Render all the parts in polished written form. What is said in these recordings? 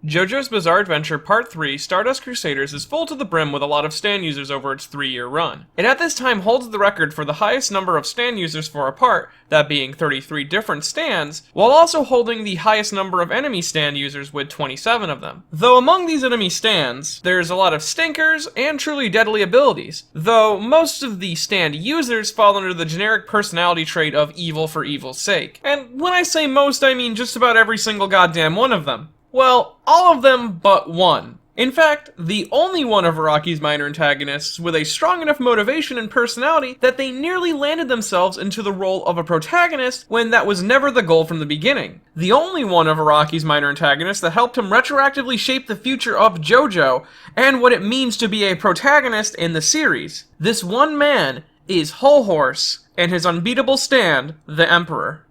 JoJo's Bizarre Adventure Part 3 Stardust Crusaders is full to the brim with a lot of stand users over its 3-year run. It at this time holds the record for the highest number of stand users for a part, that being 33 different stands, while also holding the highest number of enemy stand users with 27 of them. Though among these enemy stands, there's a lot of stinkers and truly deadly abilities, though most of the stand users fall under the generic personality trait of evil for evil's sake. And when I say most, I mean just about every single goddamn one of them. Well, all of them but one. In fact, the only one of Araki's minor antagonists with a strong enough motivation and personality that they nearly landed themselves into the role of a protagonist when that was never the goal from the beginning. The only one of Araki's minor antagonists that helped him retroactively shape the future of JoJo and what it means to be a protagonist in the series. This one man is Hol Horse and his unbeatable stand, the Emperor.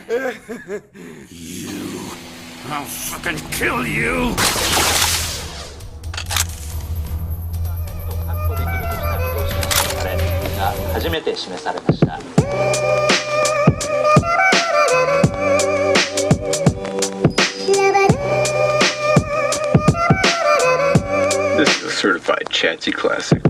I'll fucking kill you! This is a certified Chatsy classic.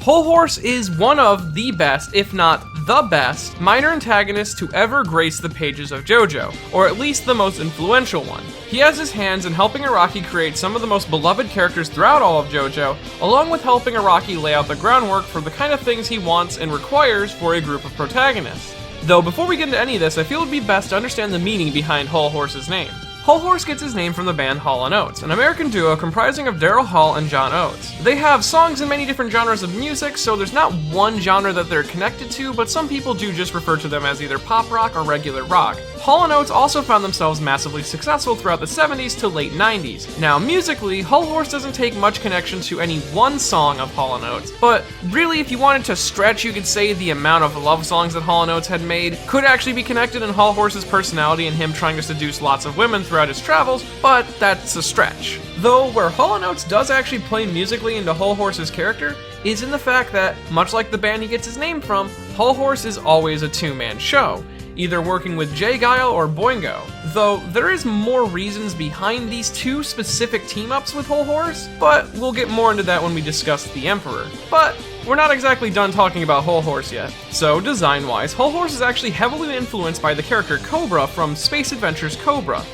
Hol Horse is one of the best, if not the best, minor antagonists to ever grace the pages of JoJo, or at least the most influential one. He has his hands in helping Araki create some of the most beloved characters throughout all of JoJo, along with helping Araki lay out the groundwork for the kind of things he wants and requires for a group of protagonists. Though before we get into any of this, I feel it would be best to understand the meaning behind Hol Horse's name. Hol Horse gets his name from the band Hall & Oates, an American duo comprising of Daryl Hall and John Oates. They have songs in many different genres of music, so there's not one genre that they're connected to, but some people do just refer to them as either pop rock or regular rock. Hall & Oates also found themselves massively successful throughout the 70s to late 90s. Now, musically, Hol Horse doesn't take much connection to any one song of Hall & Oates, but really, if you wanted to stretch, you could say the amount of love songs that Hall & Oates had made could actually be connected in Hol Horse's personality and him trying to seduce lots of women throughout his travels, but that's a stretch. Though, where Hall & Oates does actually play musically into Hol Horse's character is in the fact that, much like the band he gets his name from, Hol Horse is always a two-man show, either working with Jay Guile or Boingo. Though, there is more reasons behind these two specific team-ups with Hol Horse, but we'll get more into that when we discuss the Emperor. But we're not exactly done talking about Hol Horse yet. So, design-wise, Hol Horse is actually heavily influenced by the character Cobra from Space Adventure's Cobra,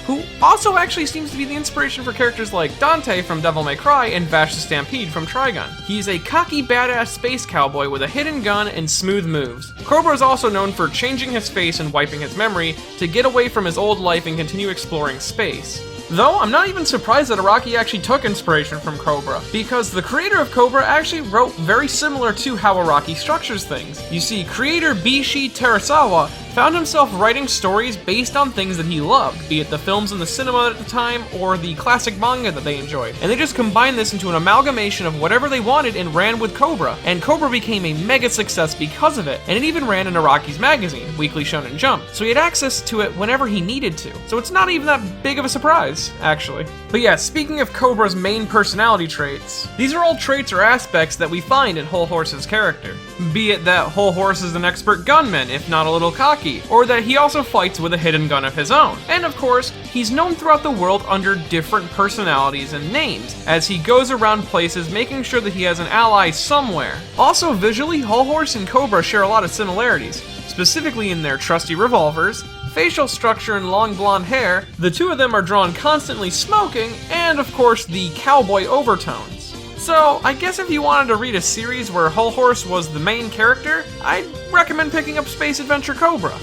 who also actually seems to be the inspiration for characters like Dante from Devil May Cry and Vash the Stampede from Trigun. He's a cocky badass space cowboy with a hidden gun and smooth moves. Cobra is also known for changing his face and wiping his memory to get away from his old life and continue exploring space. Though, I'm not even surprised that Araki actually took inspiration from Cobra, because the creator of Cobra actually wrote very similar to how Araki structures things. You see, creator Bishi Terasawa found himself writing stories based on things that he loved, be it the films in the cinema at the time or the classic manga that they enjoyed. And they just combined this into an amalgamation of whatever they wanted and ran with Cobra. And Cobra became a mega success because of it, and it even ran in Araki's magazine, Weekly Shonen Jump. So he had access to it whenever he needed to. So it's not even that big of a surprise, actually. But yeah, speaking of Cobra's main personality traits, these are all traits or aspects that we find in Hol Horse's character. Be it that Hol Horse is an expert gunman, if not a little cocky, or that he also fights with a hidden gun of his own. And of course, he's known throughout the world under different personalities and names, as he goes around places making sure that he has an ally somewhere. Also visually, Hol Horse and Cobra share a lot of similarities, specifically in their trusty revolvers, facial structure and long blonde hair, the two of them are drawn constantly smoking, and of course the cowboy overtones. So, I guess if you wanted to read a series where Hol Horse was the main character, I'd recommend picking up Space Adventure Cobra.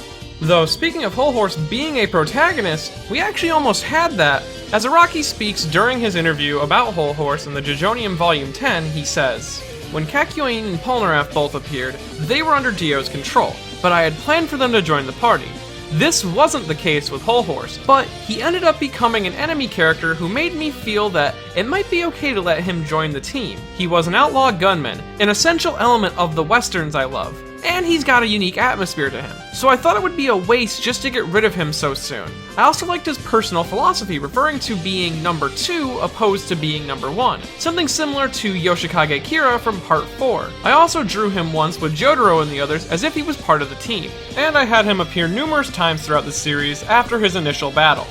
Though, speaking of Hol Horse being a protagonist, we actually almost had that. As Araki speaks during his interview about Hol Horse in the Jejonium Volume 10, he says, "When Kakyoin and Polnareff both appeared, they were under Dio's control, but I had planned for them to join the party. This wasn't the case with Hol Horse, but he ended up becoming an enemy character who made me feel that it might be okay to let him join the team. He was an outlaw gunman, an essential element of the westerns I love. and he's got a unique atmosphere to him, so I thought it would be a waste just to get rid of him so soon. I also liked his personal philosophy, referring to being number 2 opposed to being number 1, something similar to Yoshikage Kira from part 4. I also drew him once with Jotaro and the others as if he was part of the team, and I had him appear numerous times throughout the series after his initial battle.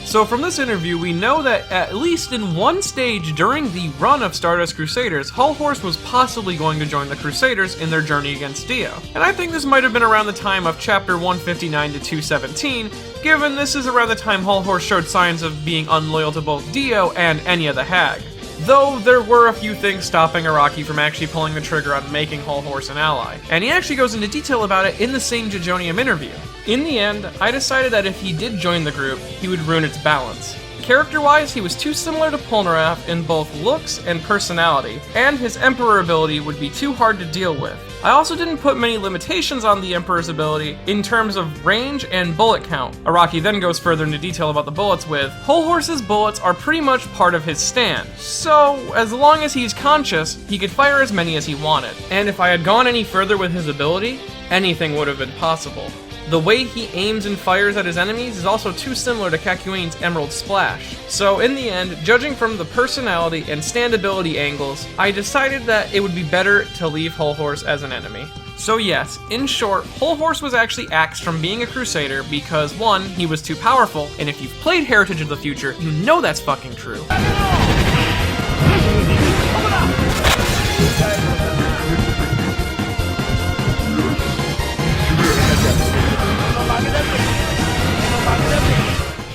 So from this interview, we know that at least in one stage during the run of Stardust Crusaders, Hol Horse was possibly going to join the Crusaders in their journey against Dio. And I think this might have been around the time of chapter 159 to 217, given this is around the time Hol Horse showed signs of being unloyal to both Dio and Enya the Hag. Though there were a few things stopping Araki from actually pulling the trigger on making Hol Horse an ally, and he actually goes into detail about it in the same Jejonium interview. In the end, I decided that if he did join the group, he would ruin its balance. Character-wise, he was too similar to Polnareff in both looks and personality, and his Emperor ability would be too hard to deal with. I also didn't put many limitations on the Emperor's ability in terms of range and bullet count. Araki then goes further into detail about the bullets with, Hol Horse's bullets are pretty much part of his stand, so as long as he's conscious, he could fire as many as he wanted. And if I had gone any further with his ability, anything would have been possible. The way he aims and fires at his enemies is also too similar to Kakuin's Emerald Splash. So in the end, judging from the personality and standability angles, I decided that it would be better to leave Hol Horse as an enemy. So yes, in short, Hol Horse was actually axed from being a Crusader because 1, he was too powerful, and if you've played Heritage of the Future, you know that's fucking true.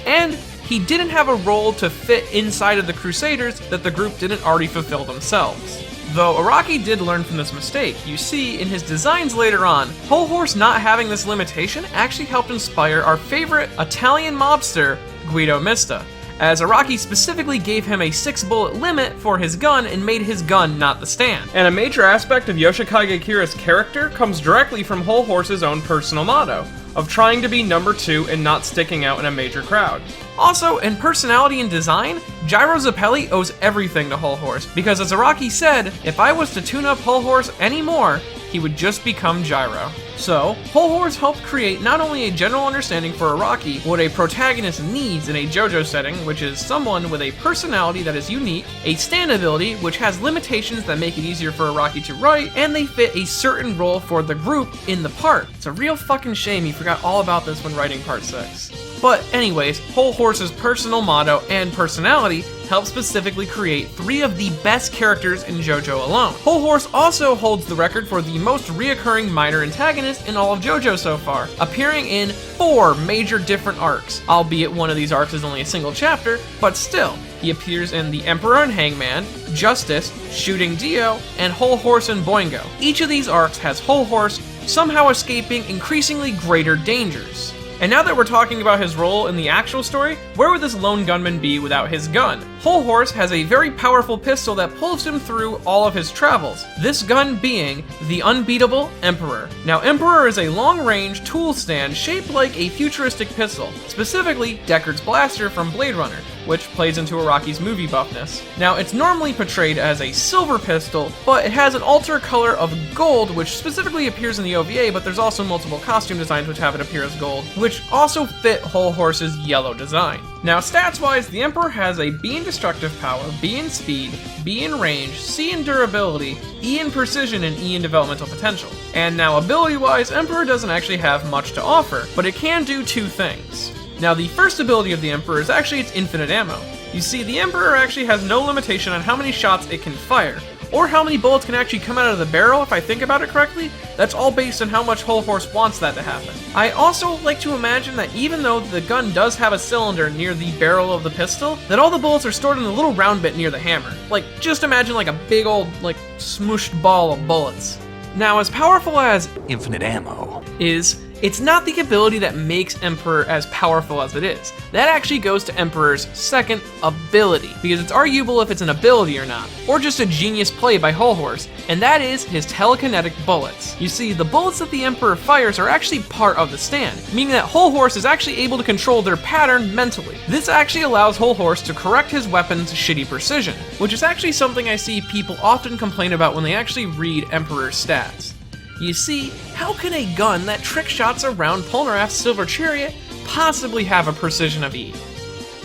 And he didn't have a role to fit inside of the Crusaders that the group didn't already fulfill themselves. Though Araki did learn from this mistake. You see, in his designs later on, Hol Horse not having this limitation actually helped inspire our favorite Italian mobster, Guido Mista, as Araki specifically gave him a 6-bullet limit for his gun and made his gun not the stand. And a major aspect of Yoshikage Kira's character comes directly from Hol Horse's own personal motto, of trying to be number 2 and not sticking out in a major crowd. Also, in personality and design, Gyro Zappelli owes everything to Hol Horse, because as Araki said, if I was to tune up Hol Horse anymore, he would just become Gyro. So, Hol Horse helped create not only a general understanding for Araki what a protagonist needs in a JoJo setting, which is someone with a personality that is unique, a stand ability which has limitations that make it easier for Araki to write, and they fit a certain role for the group in the part. It's a real fucking shame he forgot all about this when writing part 6. But anyways, Hol Horse's personal motto and personality helped specifically create 3 of the best characters in JoJo alone. Hol Horse also holds the record for the most reoccurring minor antagonist in all of JoJo so far, appearing in 4 major different arcs, albeit one of these arcs is only a single chapter, but still, he appears in The Emperor and Hangman, Justice, Shooting Dio, and Hol Horse and Boingo. Each of these arcs has Hol Horse somehow escaping increasingly greater dangers. And now that we're talking about his role in the actual story, where would this lone gunman be without his gun? Hol Horse has a very powerful pistol that pulls him through all of his travels, this gun being the unbeatable Emperor. Now, Emperor is a long-range tool stand shaped like a futuristic pistol, specifically Deckard's blaster from Blade Runner, which plays into Araki's movie buffness. Now, it's normally portrayed as a silver pistol, but it has an alter color of gold, which specifically appears in the OVA, but there's also multiple costume designs which have it appear as gold, which also fit Hol Horse's yellow design. Now, stats-wise, the Emperor has a B in destructive power, B in speed, B in range, C in durability, E in precision, and E in developmental potential. And now, ability-wise, Emperor doesn't actually have much to offer, but it can do 2 things. Now, the first ability of the Emperor is actually its infinite ammo. You see, the Emperor actually has no limitation on how many shots it can fire, or how many bullets can actually come out of the barrel if I think about it correctly. That's all based on how much Hol Horse wants that to happen. I also like to imagine that even though the gun does have a cylinder near the barrel of the pistol, that all the bullets are stored in the little round bit near the hammer. Like, just imagine like a big old, like, smooshed ball of bullets. Now, as powerful as Infinite ammo is, it's not the ability that makes Emperor as powerful as it is. That actually goes to Emperor's second ability, because it's arguable if it's an ability or not, or just a genius play by Hol Horse, and that is his Telekinetic Bullets. You see, the bullets that the Emperor fires are actually part of the stand, meaning that Hol Horse is actually able to control their pattern mentally. This actually allows Hol Horse to correct his weapon's shitty precision, which is actually something I see people often complain about when they actually read Emperor's stats. You see, how can a gun that trick shots around Polnareff's silver chariot possibly have a precision of E?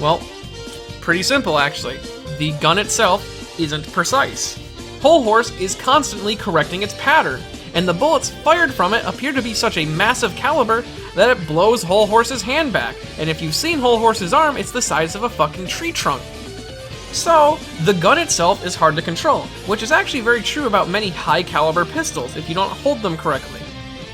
Well, pretty simple actually. The gun itself isn't precise. Hol Horse is constantly correcting its pattern, and the bullets fired from it appear to be such a massive caliber that it blows Hol Horse's hand back, and if you've seen Hol Horse's arm, it's the size of a fucking tree trunk. So, the gun itself is hard to control, which is actually very true about many high caliber pistols if you don't hold them correctly.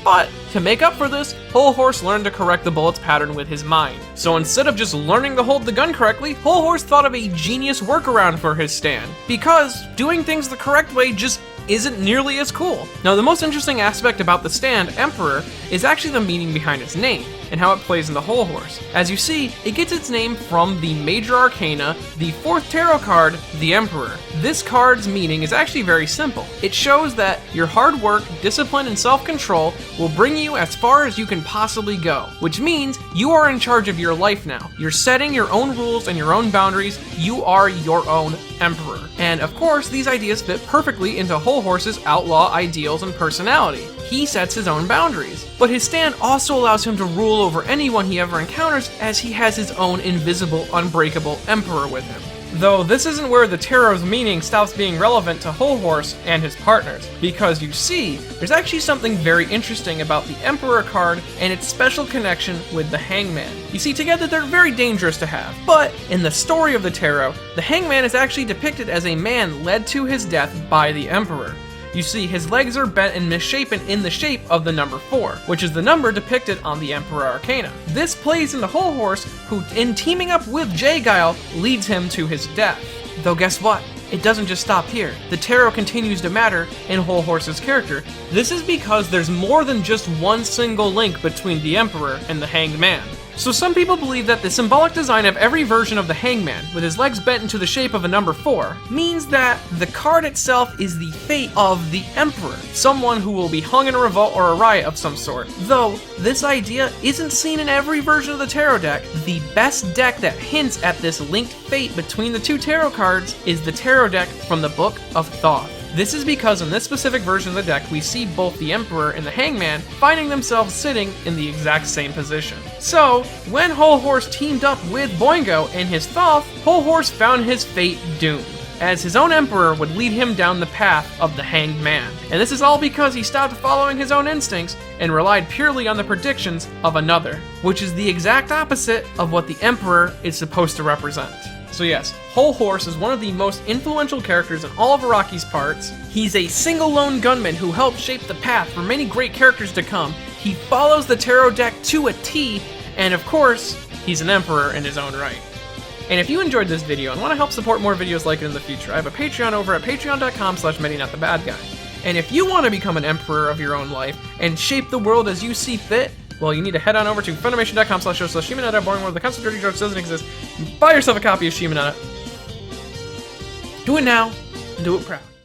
But, to make up for this, Hol Horse learned to correct the bullet's pattern with his mind. So instead of just learning to hold the gun correctly, Hol Horse thought of a genius workaround for his stand, because doing things the correct way just isn't nearly as cool. Now, the most interesting aspect about the stand, Emperor, is actually the meaning behind its name, and how it plays into Hol Horse. As you see, it gets its name from the Major Arcana, the 4th tarot card, the Emperor. This card's meaning is actually very simple. It shows that your hard work, discipline, and self-control will bring you as far as you can possibly go, which means you are in charge of your life now. You're setting your own rules and your own boundaries. You are your own Emperor. And of course, these ideas fit perfectly into Hol Horse's outlaw ideals and personality. He sets his own boundaries, but his stand also allows him to rule over anyone he ever encounters, as he has his own invisible, unbreakable Emperor with him. Though this isn't where the tarot's meaning stops being relevant to Hol Horse and his partners, because you see, there's actually something very interesting about the Emperor card and its special connection with the Hangman. You see, together they're very dangerous to have, but in the story of the tarot, the Hangman is actually depicted as a man led to his death by the Emperor. You see, his legs are bent and misshapen in the shape of the number 4, which is the number depicted on the Emperor Arcana. This plays into Hol Horse, who, in teaming up with J-Guile, leads him to his death. Though guess what? It doesn't just stop here. The tarot continues to matter in Hol Horse's character. This is because there's more than just one single link between the Emperor and the Hanged Man. So some people believe that the symbolic design of every version of the Hangman, with his legs bent into the shape of a number 4, means that the card itself is the fate of the Emperor, someone who will be hung in a revolt or a riot of some sort. Though, this idea isn't seen in every version of the tarot deck. The best deck that hints at this linked fate between the two tarot cards is the tarot deck from the Book of Thoth. This is because in this specific version of the deck, we see both the Emperor and the Hangman finding themselves sitting in the exact same position. So, when Hol Horse teamed up with Boingo and his Thoth, Hol Horse found his fate doomed, as his own Emperor would lead him down the path of the Hanged Man. And this is all because he stopped following his own instincts and relied purely on the predictions of another, which is the exact opposite of what the Emperor is supposed to represent. So yes, Hol Horse is one of the most influential characters in all of Araki's parts. He's a single lone gunman who helped shape the path for many great characters to come. He follows the tarot deck to a T, and of course, he's an Emperor in his own right. And if you enjoyed this video and want to help support more videos like it in the future, I have a Patreon over at patreon.com/MediNotTheBadGuy. And if you want to become an Emperor of your own life and shape the world as you see fit, well, you need to head on over to Funimation.com/show/Shimonetta, boring world, the constant dirty jokes doesn't exist, and buy yourself a copy of Shimonetta. Do it now, and do it proud.